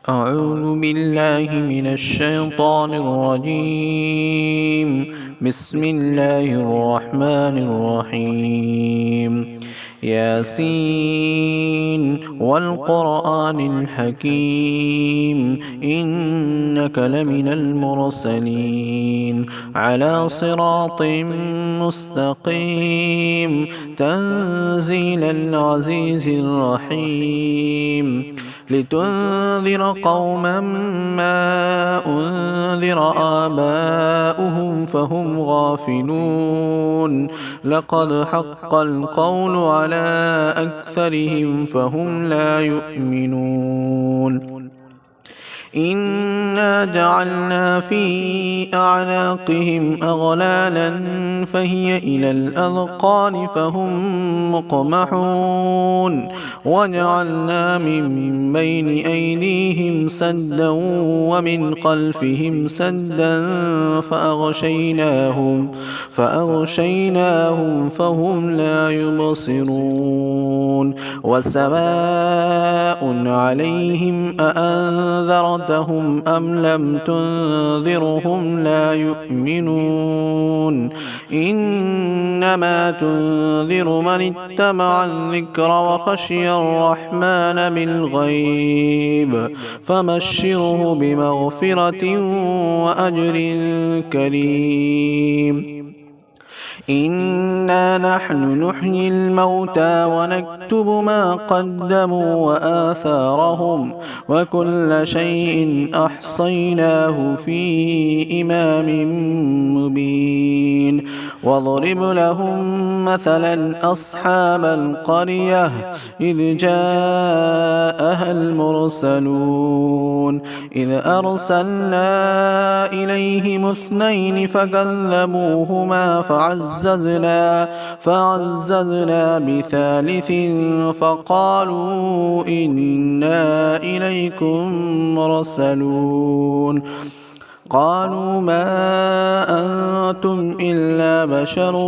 أعوذ بالله من الشيطان الرجيم. بسم الله الرحمن الرحيم. ياسين والقرآن الحكيم إنك لمن المرسلين على صراط مستقيم تنزيل العزيز الرحيم لتنذر قوما ما أنذر آباؤهم فهم غافلون لقد حق القول على أكثرهم فهم لا يؤمنون إنا جعلنا في أعناقهم أغلالا فهي إلى الأذقان فهم مقمحون وجعلنا من بين أيديهم سدا ومن خلفهم سدا فأغشيناهم فهم لا يبصرون وسواء عليهم أأنذرتهم أم لم تنذرهم لا يؤمنون إنما تنذر من اتبع الذكر وخشي الرحمن بالغيب فبشره بمغفرة وأجر كريم إنا نحن نحيي الموتى ونكتب ما قدموا وآثارهم وكل شيء أحصيناه في إمام مبين واضرب لهم مثلا أصحاب القرية إذ جاءها المرسلون إذ أرسلنا إليهم اثنين فكذبوهما فعززنا بثالث فقالوا إنا إليكم مرسلون قالوا ما أنتم إلا بشر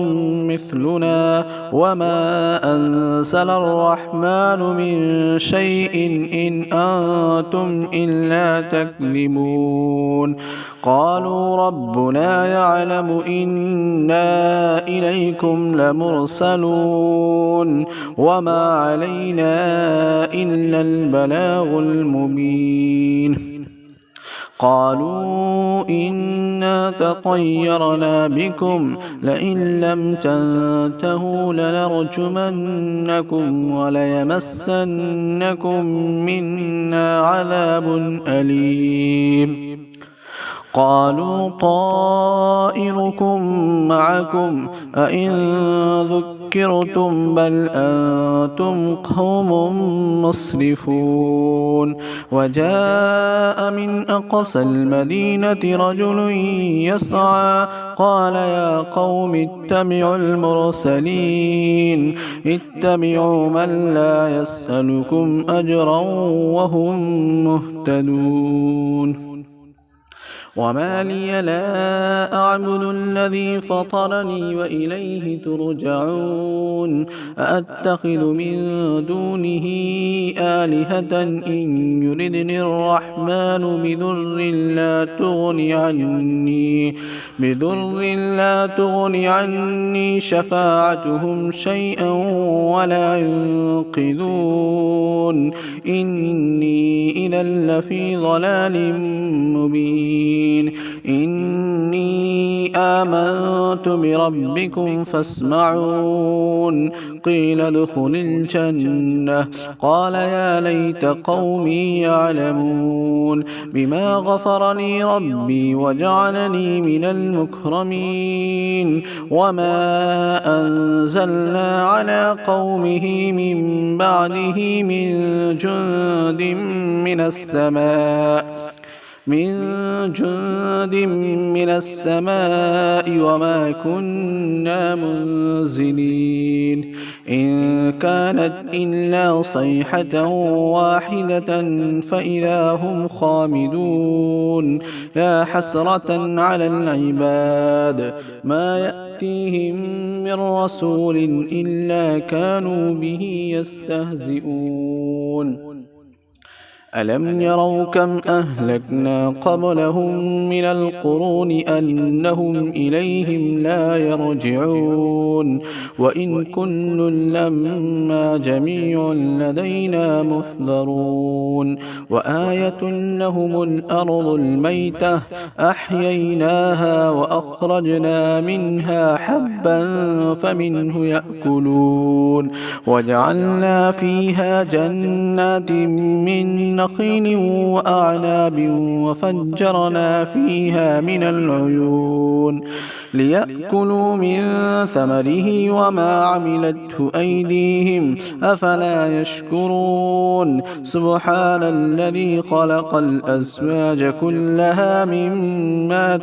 مثلنا وما أنزل الرحمن من شيء إن أنتم إلا تكذبون قالوا ربنا يعلم إنا إليكم لمرسلون وما علينا إلا البلاغ المبين قالوا إنا تطيرنا بكم لئن لم تنتهوا لنرجمنكم وليمسنكم منا عذاب أليم قالوا طائركم معكم أئن ذكرتم بل أنتم قوم مسرفون وجاء من أقصى المدينة رجل يسعى قال يا قوم اتبعوا المرسلين اتبعوا من لا يسألكم أجرا وهم مهتدون وما لي لا أعبد الذي فطرني وإليه ترجعون أأتخذ من دونه آلهة إن يردني الرحمن بضر لا تغني عني شفاعتهم شيئا ولا ينقذون إني إذا لفي ضلال مبين إني آمنت بربكم فاسمعون قيل ادخل الجنة قال يا ليت قومي يعلمون بما غفر لي ربي وجعلني من المكرمين وما أنزلنا على قومه من بعده من جند من السماء وما كنا منزلين إن كانت إلا صيحة واحدة فإذا هم خامدون يا حسرة على العباد ما يأتيهم من رسول إلا كانوا به يستهزئون ألم يروا كم أهلكنا قبلهم من القرون أنهم إليهم لا يرجعون وإن كل لما جميع لدينا محضرون وآية لهم الأرض الميتة أحييناها وأخرجنا منها حبا فمنه يأكلون وجعلنا فيها جنات من نخيل وأعناب وفجرنا فيها من العيون ليأكلوا من ثمره وما عملته أيديهم أفلا يشكرون سبحان الذي خلق الأزواج كلها مما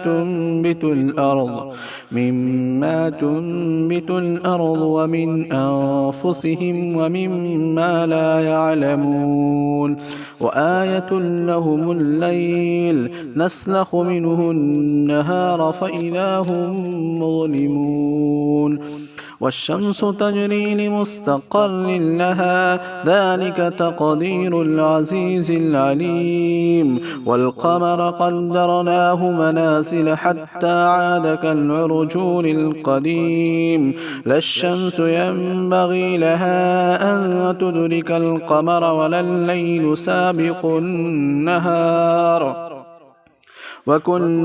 تنبت الأرض ومن أنفسهم ومما لا يعلمون وآية لهم الليل نسلخ منه النهار فإذا هم مظلمون والشمس تجري لمستقر لها ذلك تقدير العزيز العليم والقمر قدرناه منازل حتى عاد كالعرجون القديم لا الشمس ينبغي لها أن تدرك القمر ولا الليل سابق النهار وكل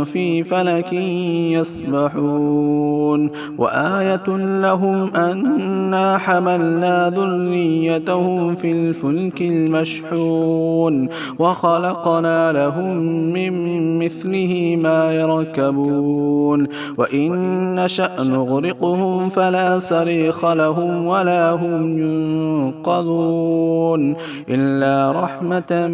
في فلك يسبحون وآية لهم أنا حملنا ذريتهم في الفلك المشحون وخلقنا لهم من مثله ما يركبون وإن نشأ نغرقهم فلا صريخ لهم ولا هم ينقذون إلا رحمة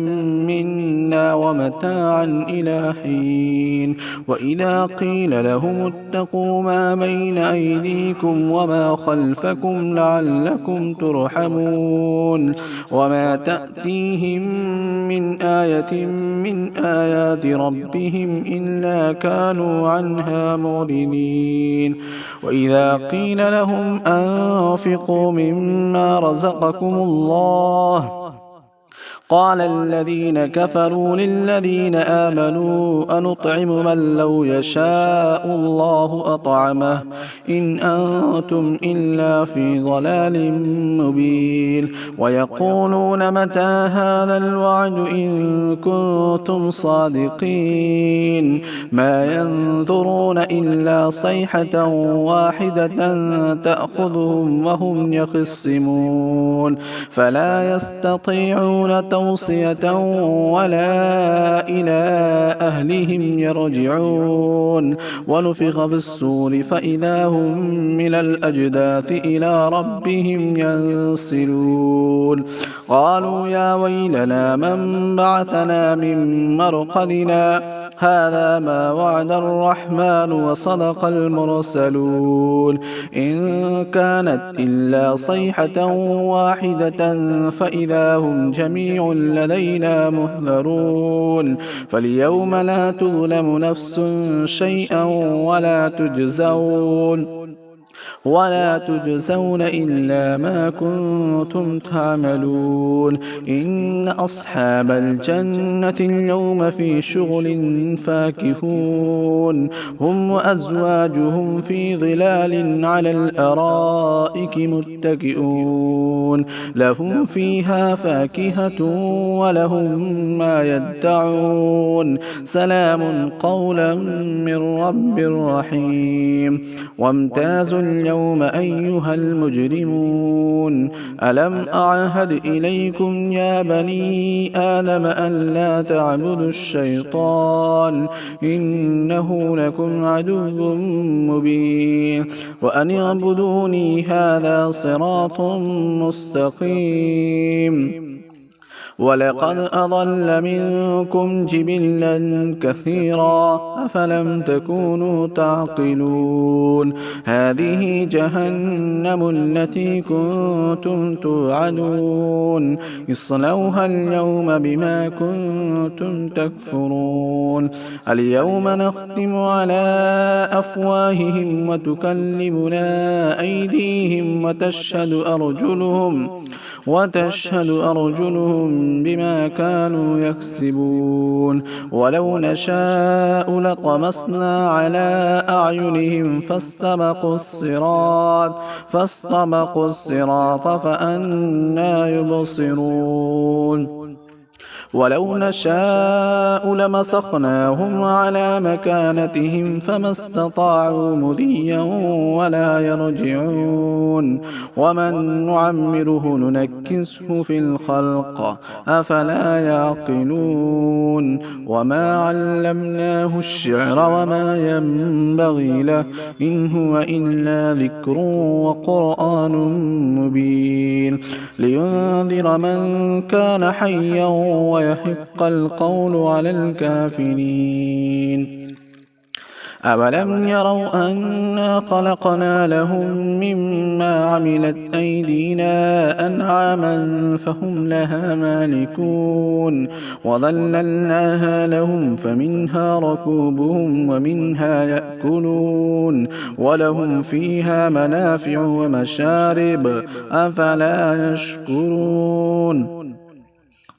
منا ومتاعا إلى حين وإذا قيل لهم اتقوا ما بين أيديكم وما خلفكم لعلكم ترحمون وما تأتيهم من آية من آيات ربهم إلا كانوا عنها معرضين وإذا قيل لهم أنفقوا مما رزقكم الله قال الذين كفروا للذين آمنوا أنطعم من لو يشاء الله أطعمه إن أنتم إلا في ضلال مبين ويقولون متى هذا الوعد إن كنتم صادقين ما ينظرون إلا صيحة واحدة تأخذهم وهم يخصمون فلا يستطيعون توصية ولا إلى أهلهم يرجعون ونفخ في الصور فإذا هم من الأجداث إلى ربهم ينسلون قالوا يا ويلنا من بعثنا من مرقدنا هذا ما وعد الرحمن وصدق المرسلون إن كانت إلا صيحة واحدة فإذا هم جميع لدينا محضرون فاليوم لا تظلم نفس شيئا ولا تجزون إلا ما كنتم تعملون إن أصحاب الجنة اليوم في شغل فاكهون هم وأزواجهم في ظلال على الأرائك متكئون لهم فيها فاكهة ولهم ما يدعون سلام قولا من رب رحيم وامتازوا اليوم أيها المجرمون ألم أعهد إليكم يا بني آدم أن لا تعبدوا الشيطان إنه لكم عدو مبين وأن اعبدوني هذا صراط مستقيم ولقد أضل منكم جبلا كثيرا أفلم تكونوا تعقلون هذه جهنم التي كنتم توعدون اصلوها اليوم بما كنتم تكفرون اليوم نختم على أفواههم وتكلمنا أيديهم وتشهد أرجلهم بما كانوا يكسبون ولو نشاء لطمسنا على أعينهم فاستبقوا الصراط فأنى يبصرون ولو نشاء لمسخناهم على مكانتهم فما استطاعوا مضيا ولا يرجعون ومن نعمره ننكسه في الخلق أفلا يعقلون وما علمناه الشعر وما ينبغي له إن هو إلا ذكر وقرآن مبين لينذر من كان حيا ويحق القول على الكافرين أولم يروا أنا خلقنا لهم مما عملت أيدينا أنعاما فهم لها مالكون وظللناها لهم فمنها ركوبهم ومنها يأكلون ولهم فيها منافع ومشارب أفلا يشكرون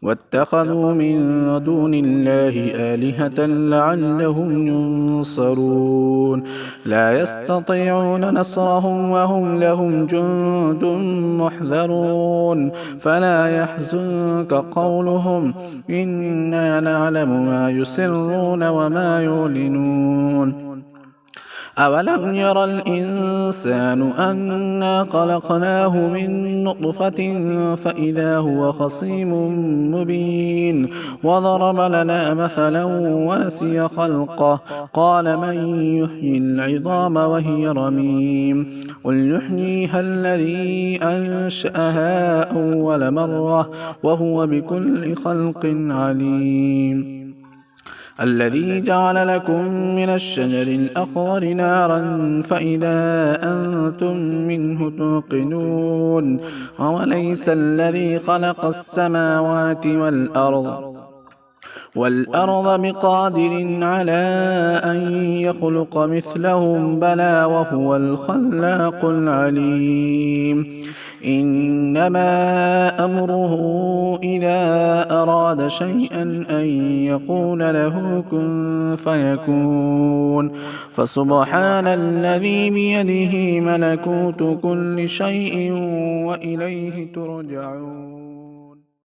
واتخذوا من دون الله آلهة لعلهم ينصرون لا يستطيعون نصرهم وهم لهم جند محذرون فلا يحزنك قولهم إنا نعلم ما يسرون وما يعلنون أولم ير الإنسان أنا خلقناه من نطفة فإذا هو خصيم مبين وضرب لنا مثلا ونسي خلقه قال من يحيي العظام وهي رميم قل يحييها الذي أنشأها أول مرة وهو بكل خلق عليم الذي جعل لكم من الشجر الأخضر نارا فإذا أنتم منه توقدون أوليس الذي خلق السماوات والأرض بقادر على أن يخلق مثلهم بلى وهو الخلاق العليم إنما أمره إذا أراد شيئا أن يقول له كن فيكون فسبحان الذي بيده ملكوت كل شيء وإليه ترجعون.